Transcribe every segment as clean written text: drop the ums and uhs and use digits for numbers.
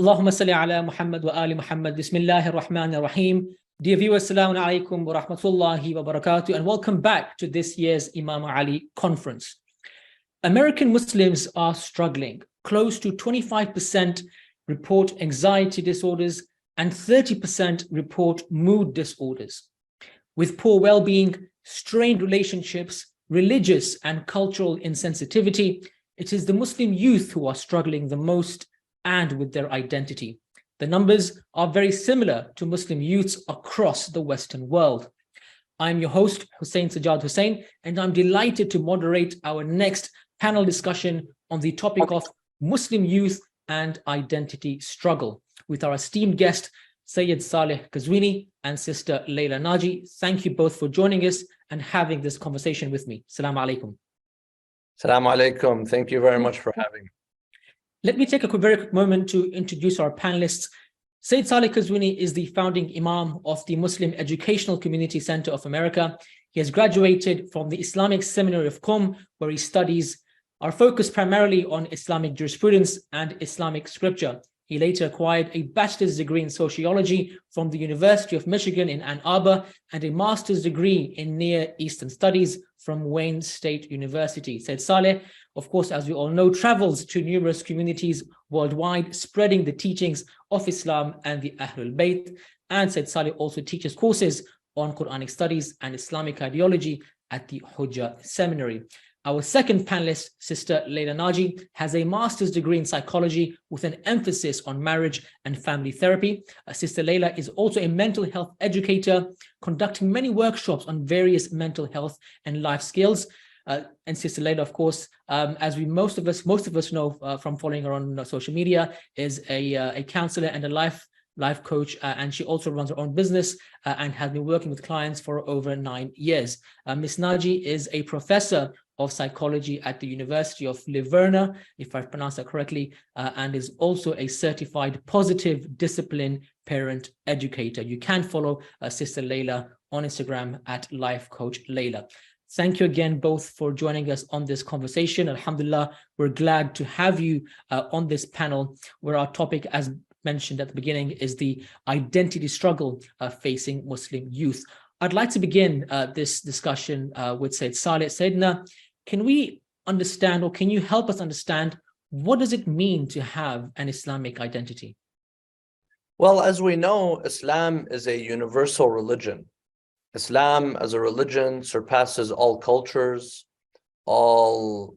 Allahumma salli ala Muhammad wa ali Muhammad. Bismillahir Rahmanir Rahim. Dear viewers, Assalamu alaikum wa rahmatullahi wa barakatuh, and welcome back to this year's Imam Ali conference. American Muslims are struggling. Close to 25% report anxiety disorders and 30% report mood disorders. With poor well-being, strained relationships, religious and cultural insensitivity, it is the Muslim youth who are struggling the most and with their identity. The numbers are very similar to Muslim youths across the Western world. I'm your host, Sajjad Hussein, and I'm delighted to moderate our next panel discussion on the topic of Muslim youth and identity struggle with our esteemed guest, Saleh Qazwini and Sister Layla Naji. Thank you both for joining us and having this conversation with me. Assalamu alaikum. Assalamu alaikum. Thank you very much for having me. Let me take a very quick moment to introduce our panelists. Saleh Qazwini is the founding Imam of the Muslim Educational Community Center of America. He has graduated from the Islamic Seminary of Qom, where he studies are focused primarily on Islamic jurisprudence and Islamic scripture. He later acquired a bachelor's degree in sociology from the University of Michigan in Ann Arbor and a master's degree in Near Eastern Studies from Wayne State University. Saleh, of course, as we all know, travels to numerous communities worldwide, spreading the teachings of Islam and the Ahlul Bayt. And Saleh also teaches courses on Quranic studies and Islamic ideology at the Hujjah Seminary. Our second panelist, Sister Layla Naji, has a master's degree in psychology with an emphasis on marriage and family therapy. Sister Layla is also a mental health educator, conducting many workshops on various mental health and life skills. And Sister Layla, of course, as most of us know from following her on social media, is a counselor and a life coach, and she also runs her own business and has been working with clients for over 9 years. Ms. Naji is a professor of psychology at the University of Livorno, if I pronounced that correctly, and is also a certified positive discipline parent educator. You can follow Sister Layla on Instagram at Life Coach Layla. Thank you again both for joining us on this conversation. Alhamdulillah, we're glad to have you on this panel, where our topic, as mentioned at the beginning, is the identity struggle facing Muslim youth. I'd like to begin this discussion with Sayyid Saleh. Sayyidina, can we understand, or can you help us understand, what does it mean to have an Islamic identity? Well, as we know, Islam is a universal religion. Islam as a religion surpasses all cultures, all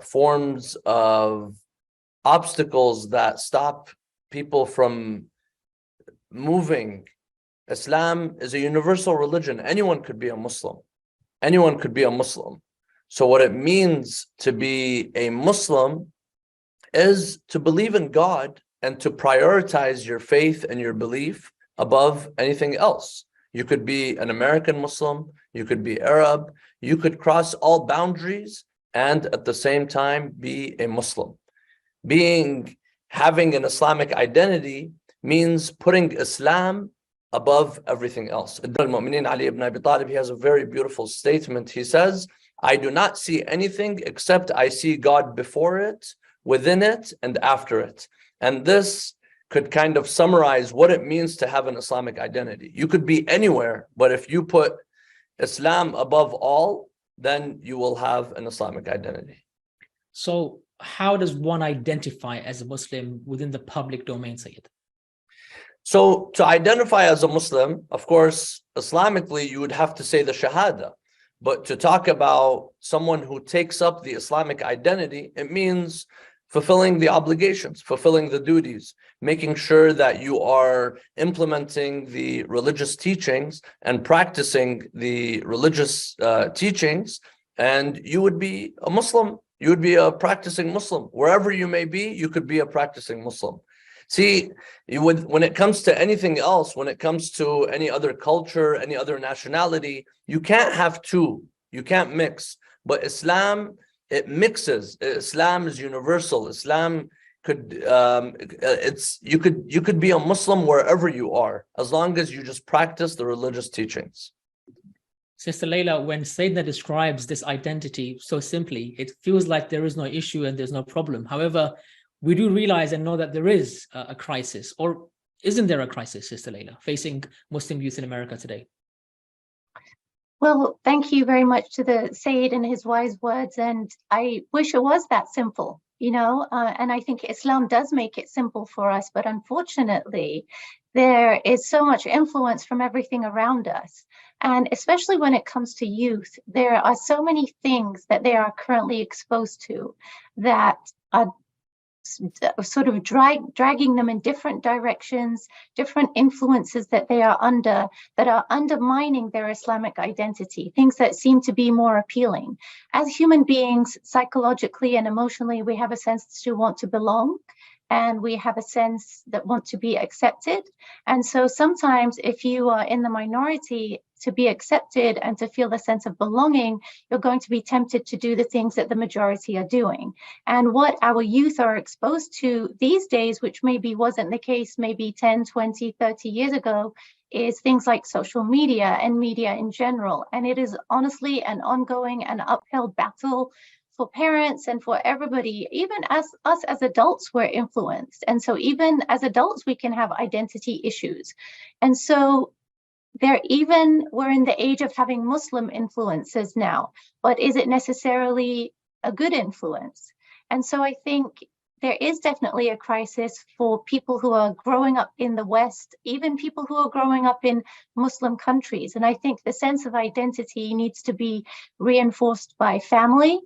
forms of obstacles that stop people from moving. Islam is a universal religion. Anyone could be a Muslim. Anyone could be a Muslim. So what it means to be a Muslim is to believe in God and to prioritize your faith and your belief above anything else. You could be an American Muslim, you could be Arab, you could cross all boundaries and at the same time be a Muslim. Having an Islamic identity means putting Islam above everything else. Al-Mu'minin Ali ibn Abi Talib, he has a very beautiful statement. He says, I do not see anything except I see God before it, within it, and after it. And this could kind of summarize what it means to have an Islamic identity. You could be anywhere, but if you put Islam above all, then you will have an Islamic identity. So how does one identify as a Muslim within the public domain, Sayyid? So to identify as a Muslim, of course, Islamically, you would have to say the Shahada. But to talk about someone who takes up the Islamic identity, it means fulfilling the obligations, fulfilling the duties, making sure that you are implementing the religious teachings and practicing the religious teachings, and you would be a Muslim. You would be a practicing Muslim. Wherever you may be, you could be a practicing Muslim. See, when it comes to anything else, when it comes to any other culture, any other nationality, you can't have two. You can't mix. But Islam, it mixes. Islam is universal. Islam could you could be a Muslim wherever you are, as long as you just practice the religious teachings. Sister Layla, when Sayyidina describes this identity so simply, it feels like there is no issue and there's no problem. However, we do realize and know that there is a crisis, or isn't there a crisis, Sister Layla, facing Muslim youth in America today? Well, thank you very much to the Sayyid and his wise words. And I wish it was that simple, and I think Islam does make it simple for us. But unfortunately, there is so much influence from everything around us. And especially when it comes to youth, there are so many things that they are currently exposed to that are sort of dragging them in different directions, different influences that they are under, that are undermining their Islamic identity, things that seem to be more appealing. As human beings, psychologically and emotionally, we have a sense to want to belong, and we have a sense that want to be accepted. And so sometimes if you are in the minority, to be accepted and to feel the sense of belonging, you're going to be tempted to do the things that the majority are doing. And what our youth are exposed to these days, which maybe wasn't the case maybe 10, 20, 30 years ago, is things like social media and media in general. And it is honestly an ongoing and uphill battle for parents and for everybody. Even as us as adults, we're influenced. And so even as adults, we can have identity issues. And so we're in the age of having Muslim influences now, but is it necessarily a good influence? And so I think there is definitely a crisis for people who are growing up in the West, even people who are growing up in Muslim countries. And I think the sense of identity needs to be reinforced by family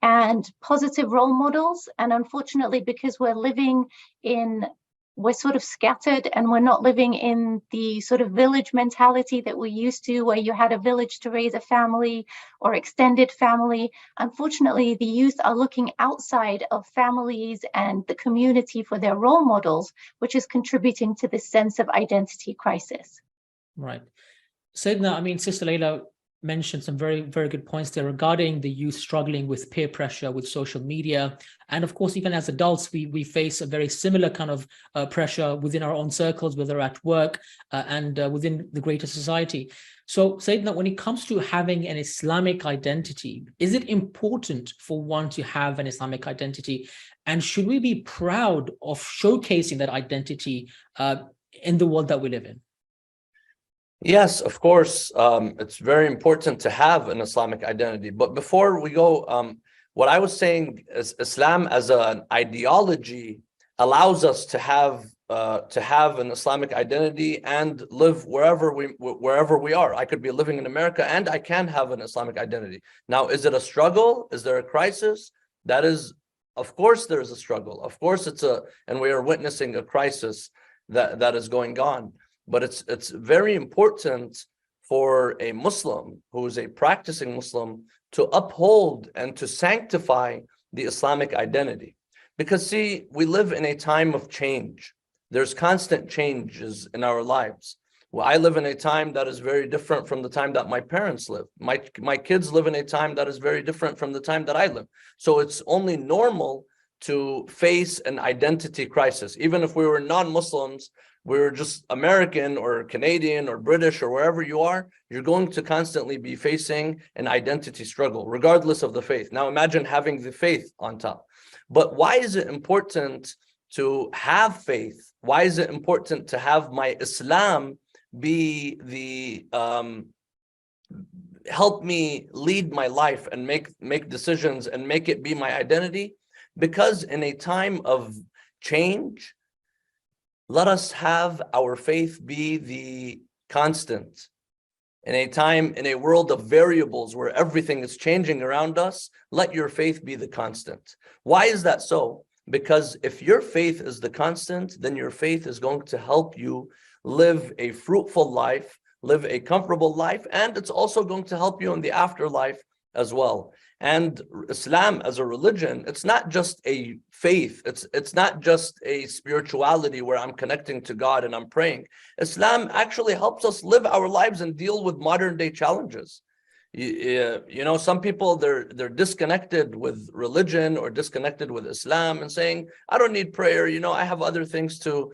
and positive role models. And unfortunately, because we're sort of scattered and we're not living in the sort of village mentality that we used to, where you had a village to raise a family or extended family. Unfortunately, the youth are looking outside of families and the community for their role models, which is contributing to this sense of identity crisis. Right. Sayyidina, Sister Layla mentioned some very, very good points there regarding the youth struggling with peer pressure, with social media. And of course, even as adults, we face a very similar kind of pressure within our own circles, whether at work and within the greater society. So Sayyidina, when it comes to having an Islamic identity, is it important for one to have an Islamic identity? And should we be proud of showcasing that identity in the world that we live in? Yes, of course, it's very important to have an Islamic identity. But before we go, what I was saying is Islam as an ideology allows us to have an Islamic identity and live wherever we are. I could be living in America and I can have an Islamic identity. Now, is it a struggle? Is there a crisis? That is, of course, there is a struggle. Of course, and we are witnessing a crisis that is going on. But it's very important for a Muslim who is a practicing Muslim to uphold and to sanctify the Islamic identity. Because see, we live in a time of change. There's constant changes in our lives. Well, I live in a time that is very different from the time that my parents live. My kids live in a time that is very different from the time that I live. So it's only normal to face an identity crisis. Even if we were non-Muslims, we're just American or Canadian or British or wherever you are, you're going to constantly be facing an identity struggle, regardless of the faith. Now imagine having the faith on top. But why is it important to have faith? Why is it important to have my Islam be the help me lead my life and make decisions and make it be my identity? Because in a time of change, let us have our faith be the constant. In a world of variables where everything is changing around us, let your faith be the constant. Why is that so? Because if your faith is the constant, then your faith is going to help you live a fruitful life, live a comfortable life, and it's also going to help you in the afterlife as well. And Islam as a religion, it's not just a faith, it's not just a spirituality where I'm connecting to God and I'm praying. Islam actually helps us live our lives and deal with modern day challenges. Some people, they're disconnected with religion or disconnected with Islam and saying, I don't need prayer, I have other things to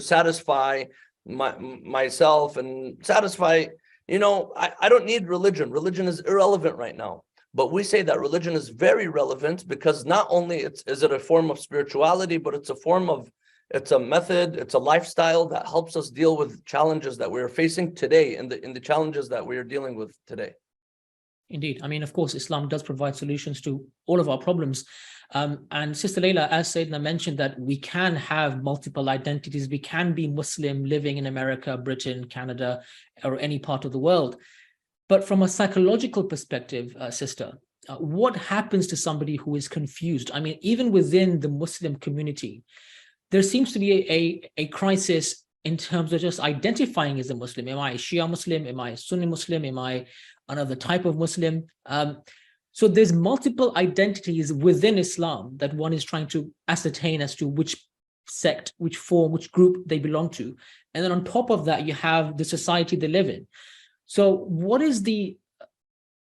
satisfy myself and satisfy, I don't need religion. Religion is irrelevant right now. But we say that religion is very relevant because not only is it a form of spirituality, but it's a method, it's a lifestyle that helps us deal with challenges that we're facing today, in the challenges that we are dealing with today. Indeed. I mean, of course, Islam does provide solutions to all of our problems. And Sister Layla, as Sayyidina mentioned, that we can have multiple identities. We can be Muslim living in America, Britain, Canada, or any part of the world. But from a psychological perspective, Sister, what happens to somebody who is confused? I mean, even within the Muslim community, there seems to be a crisis in terms of just identifying as a Muslim. Am I a Shia Muslim? Am I a Sunni Muslim? Am I another type of Muslim? So there's multiple identities within Islam that one is trying to ascertain as to which sect, which form, which group they belong to. And then on top of that, you have the society they live in. So what is the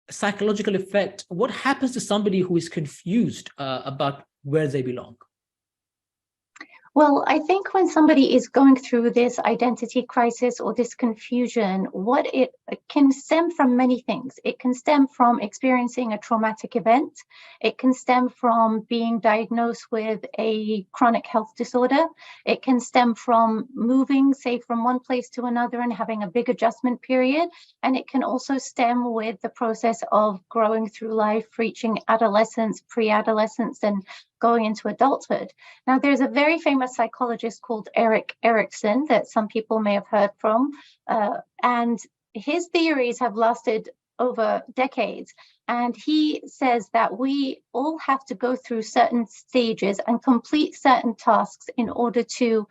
psychological effect? What happens to somebody who is confused about where they belong? Well, I think when somebody is going through this identity crisis or this confusion, what it can stem from many things. It can stem from experiencing a traumatic event. It can stem from being diagnosed with a chronic health disorder. It can stem from moving, say, from one place to another and having a big adjustment period. And it can also stem with the process of growing through life, reaching adolescence, pre-adolescence, and going into adulthood. Now, there's a very famous psychologist called Erik Erikson that some people may have heard from, and his theories have lasted over decades. And he says that we all have to go through certain stages and complete certain tasks in order to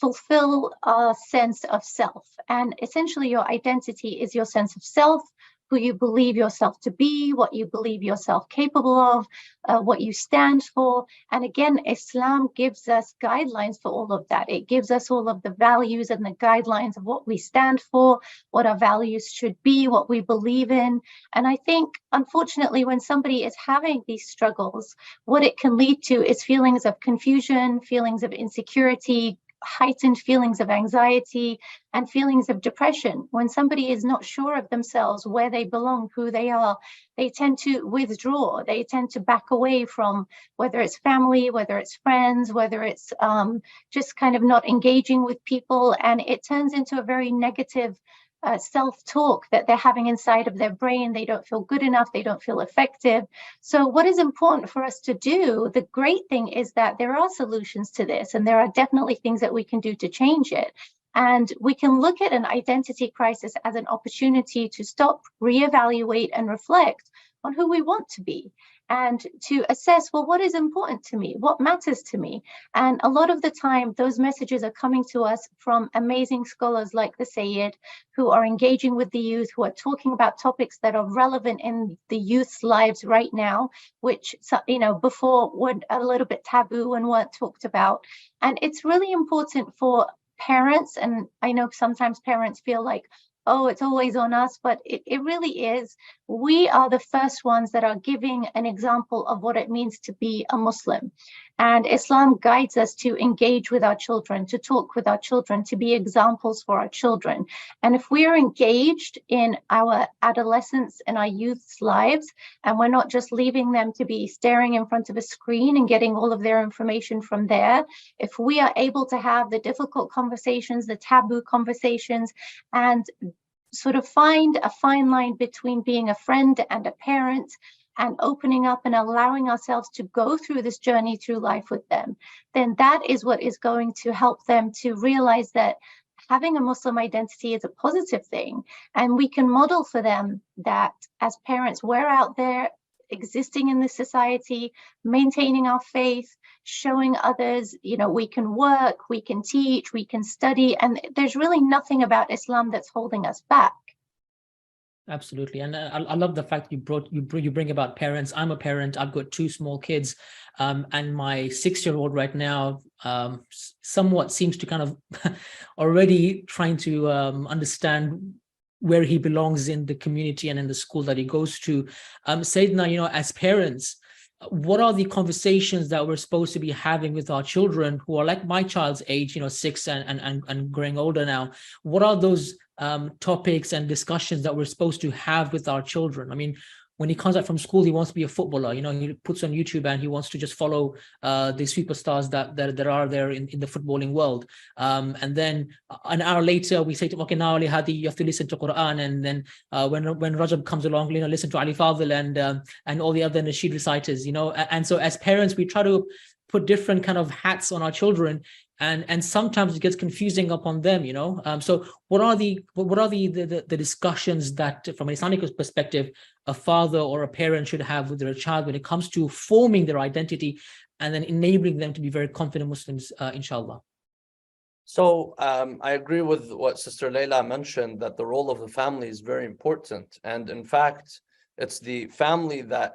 fulfill our sense of self. And essentially, your identity is your sense of self, who you believe yourself to be, what you believe yourself capable of, what you stand for. And again, Islam gives us guidelines for all of that. It gives us all of the values and the guidelines of what we stand for, what our values should be, what we believe in. And I think, unfortunately, when somebody is having these struggles, what it can lead to is feelings of confusion, feelings of insecurity, heightened feelings of anxiety, and feelings of depression. When somebody is not sure of themselves, where they belong, who they are, they tend to withdraw. They tend to back away from, whether it's family, whether it's friends, whether it's just kind of not engaging with people. And it turns into a very negative self-talk that they're having inside of their brain. They don't feel good enough. They don't feel effective. So what is important for us to do, the great thing is that there are solutions to this, and there are definitely things that we can do to change it. And we can look at an identity crisis as an opportunity to stop, reevaluate, and reflect on who we want to be, and to assess, well, what is important to me? What matters to me? And a lot of the time, those messages are coming to us from amazing scholars like the Sayyid, who are engaging with the youth, who are talking about topics that are relevant in the youth's lives right now, which, you know, before were a little bit taboo and weren't talked about. And it's really important for parents, and I know sometimes parents feel like, oh, it's always on us, but it really is. We are the first ones that are giving an example of what it means to be a Muslim. And Islam guides us to engage with our children, to talk with our children, to be examples for our children. And if we are engaged in our adolescents and our youth's lives, and we're not just leaving them to be staring in front of a screen and getting all of their information from there, if we are able to have the difficult conversations, the taboo conversations, and sort of find a fine line between being a friend and a parent, and opening up and allowing ourselves to go through this journey through life with them, then that is what is going to help them to realize that having a Muslim identity is a positive thing. And we can model for them that as parents, we're out there existing in this society, maintaining our faith, showing others, you know, we can work, we can teach, we can study, and there's really nothing about Islam that's holding us back. Absolutely. And I love the fact you bring about parents. I'm a parent. I've got 2 small kids, and my 6-year-old right now somewhat seems to kind of already trying to understand where he belongs in the community and in the school that he goes to. Sayyidina, you know, as parents, what are the conversations that we're supposed to be having with our children who are like my child's age, you know, 6 and growing older now? What are those topics and discussions that we're supposed to have with our children? I mean, when he comes out from school, he wants to be a footballer. You know, he puts on YouTube and he wants to just follow the superstars that are there in the footballing world. And then an hour later, we say to him, okay, now Ali Hadi, you have to listen to Quran. And then when Rajab comes along, you know, listen to Ali Fadl and all the other Nasheed reciters, you know. And so as parents, we try to put different kind of hats on our children, and sometimes it gets confusing upon them, you know. So what are the discussions that, from an Islamic perspective, a father or a parent should have with their child when it comes to forming their identity and then enabling them to be very confident Muslims, inshallah? So I agree with what Sister Layla mentioned, that the role of the family is very important. And in fact, it's the family that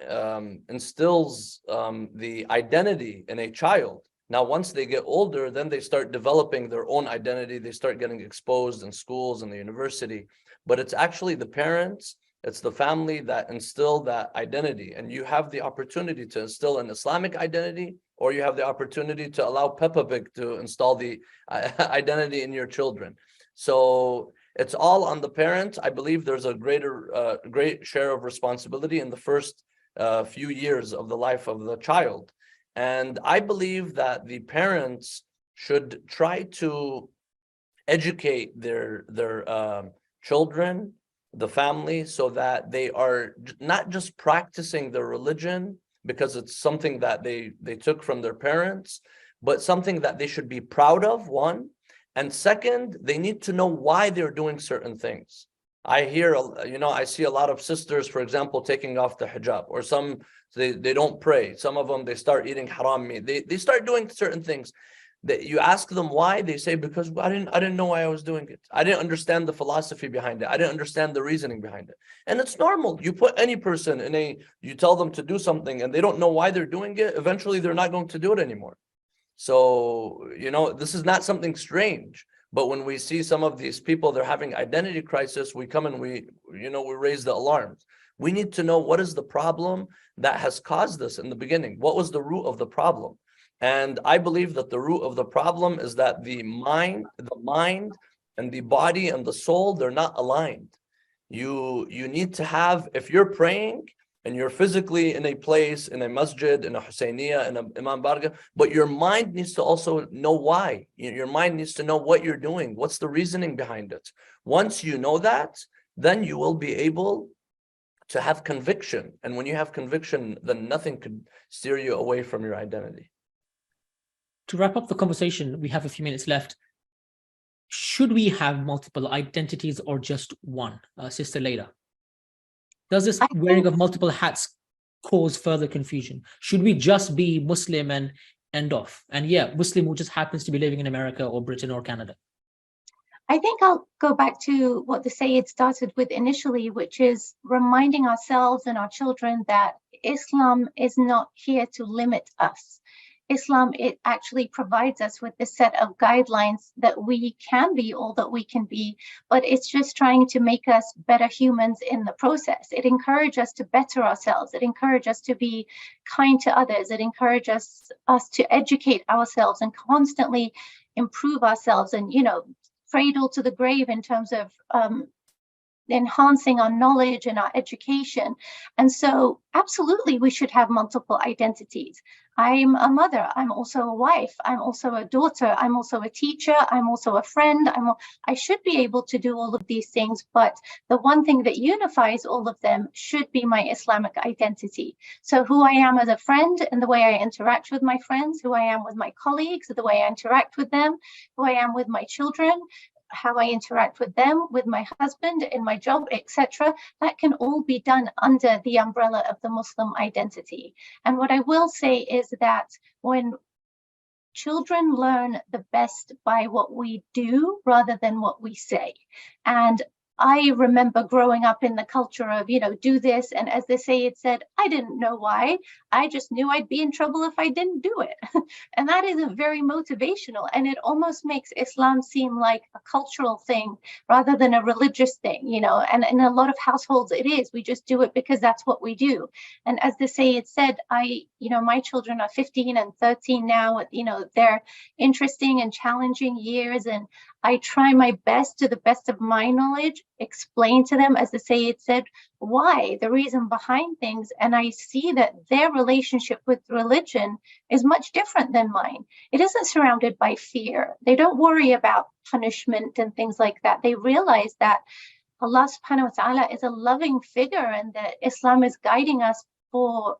instills the identity in a child. Now, once they get older, then they start developing their own identity. They start getting exposed in schools and the university. But it's actually the parents, it's the family that instill that identity. And you have the opportunity to instill an Islamic identity, or you have the opportunity to allow Peppa Pig to install the identity in your children. So it's all on the parents. I believe there's a great share of responsibility in the first few years of the life of the child. And I believe that the parents should try to educate their children, the family, so that they are not just practicing their religion because it's something that they took from their parents, but something that they should be proud of, one. And second, they need to know why they're doing certain things. I hear, you know, I see a lot of sisters, for example, taking off the hijab, or some, they don't pray. Some of them, they start eating haram meat. They start doing certain things that you ask them why, they say, because I didn't know why I was doing it. I didn't understand the philosophy behind it. I didn't understand the reasoning behind it. And it's normal. You put any person you tell them to do something and they don't know why they're doing it, eventually they're not going to do it anymore. So, you know, this is not something strange. But when we see some of these people, they're having identity crisis, we come and we raise the alarms. We need to know what is the problem that has caused this in the beginning. What was the root of the problem? And I believe that the root of the problem is that the mind and the body and the soul, they're not aligned. You need to have, if you're praying and you're physically in a place, in a masjid, in a Husseiniyah, in a Imam Barga, but your mind needs to also know why. Your mind needs to know what you're doing. What's the reasoning behind it? Once you know that, then you will be able to have conviction. And when you have conviction, then nothing could steer you away from your identity. To wrap up the conversation, we have a few minutes left. Should we have multiple identities or just one? Sister Layla, does this wearing of multiple hats cause further confusion? Should we just be Muslim and end off? And yeah, Muslim who just happens to be living in America or Britain or Canada. I think I'll go back to what the Sayyid started with initially, which is reminding ourselves and our children that Islam is not here to limit us. Islam, it actually provides us with this set of guidelines that we can be all that we can be, but it's just trying to make us better humans in the process. It encourages us to better ourselves. It encourages us to be kind to others. It encourages us to educate ourselves and constantly improve ourselves and, cradle to the grave in terms of enhancing our knowledge and our education. And so absolutely we should have multiple identities. I'm a mother, I'm also a wife, I'm also a daughter, I'm also a teacher, I'm also a friend, I should be able to do all of these things, but the one thing that unifies all of them should be my Islamic identity. So who I am as a friend and the way I interact with my friends, who I am with my colleagues, the way I interact with them, who I am with my children, how I interact with them, with my husband, in my job, etc. That can all be done under the umbrella of the Muslim identity. And what I will say is that when children learn the best by what we do rather than what we say. And I remember growing up in the culture of, do this. And as the Sayyid said, I didn't know why. I just knew I'd be in trouble if I didn't do it. And that is a very motivational. And it almost makes Islam seem like a cultural thing rather than a religious thing, and in a lot of households it is. We just do it because that's what we do. And as the Sayyid said, my children are 15 and 13 now. They're interesting and challenging years. And I try my best, to the best of my knowledge, explain to them, as the Sayyid said, why, the reason behind things. And I see that their relationship with religion is much different than mine. It isn't surrounded by fear. They don't worry about punishment and things like that. They realize that Allah subhanahu wa ta'ala is a loving figure, and that Islam is guiding us for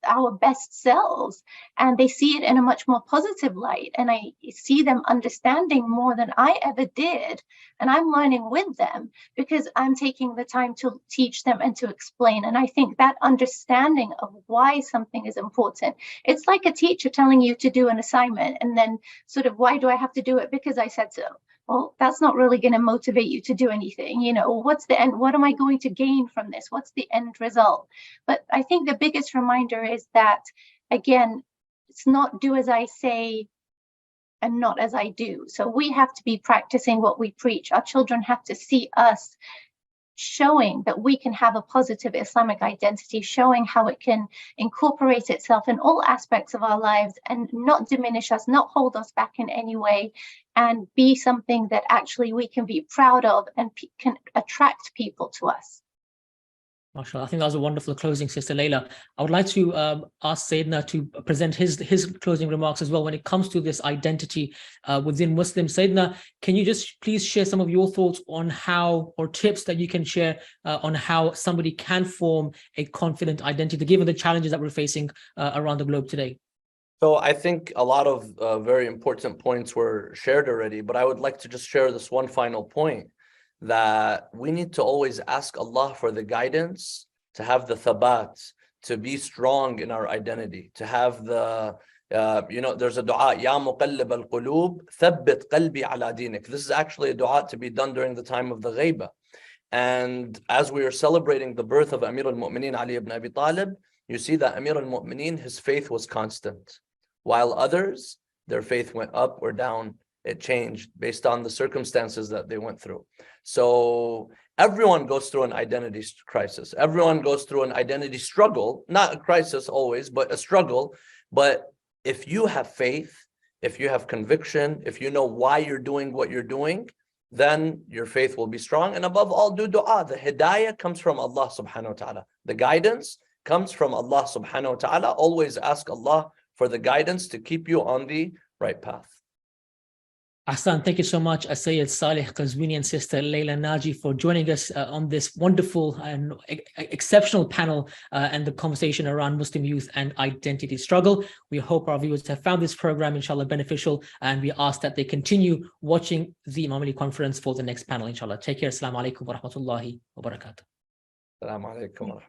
our best selves, and they see it in a much more positive light. And I see them understanding more than I ever did, and I'm learning with them because I'm taking the time to teach them and to explain. And I think that understanding of why something is important, it's like a teacher telling you to do an assignment and then sort of, why do I have to do it? Because I said so. Well, that's not really going to motivate you to do anything. You know, what's the end? What am I going to gain from this? What's the end result? But I think the biggest reminder is that, again, it's not do as I say and not as I do. So we have to be practicing what we preach. Our children have to see us showing that we can have a positive Islamic identity, showing how it can incorporate itself in all aspects of our lives and not diminish us, not hold us back in any way, and be something that actually we can be proud of and can attract people to us. MashaAllah, I think that was a wonderful closing, Sister Layla. I would like to ask Sayyidina to present his closing remarks as well when it comes to this identity within Muslims. Sayyidina, can you just please share some of your thoughts on how, or tips that you can share on how somebody can form a confident identity, given the challenges that we're facing around the globe today? So I think a lot of very important points were shared already, but I would like to just share this one final point, that we need to always ask Allah for the guidance, to have the thabat, to be strong in our identity, to have the, there's a dua, Ya muqallib al-qulub, thabbit qalbi ala dinik. This is actually a dua to be done during the time of the ghaiba. And as we are celebrating the birth of Amir al-Mu'mineen Ali ibn Abi Talib, you see that Amir al-Mu'mineen, his faith was constant, while others, their faith went up or down. It changed based on the circumstances that they went through. So everyone goes through an identity crisis. Everyone goes through an identity struggle, not a crisis always, but a struggle. But if you have faith, if you have conviction, if you know why you're doing what you're doing, then your faith will be strong. And above all, do dua. The hidayah comes from Allah subhanahu wa ta'ala. The guidance comes from Allah subhanahu wa ta'ala. Always ask Allah for the guidance to keep you on the right path. Ahsan, thank you so much, Sayyid Saleh Qazwini and Sister Layla Naji, for joining us on this wonderful and exceptional panel and the conversation around Muslim youth and identity struggle. We hope our viewers have found this program, inshallah, beneficial, and we ask that they continue watching the Imam Ali conference for the next panel, inshallah. Take care. Assalamu alaikum wa rahmatullahi wa barakatuh. Assalamu alaikum.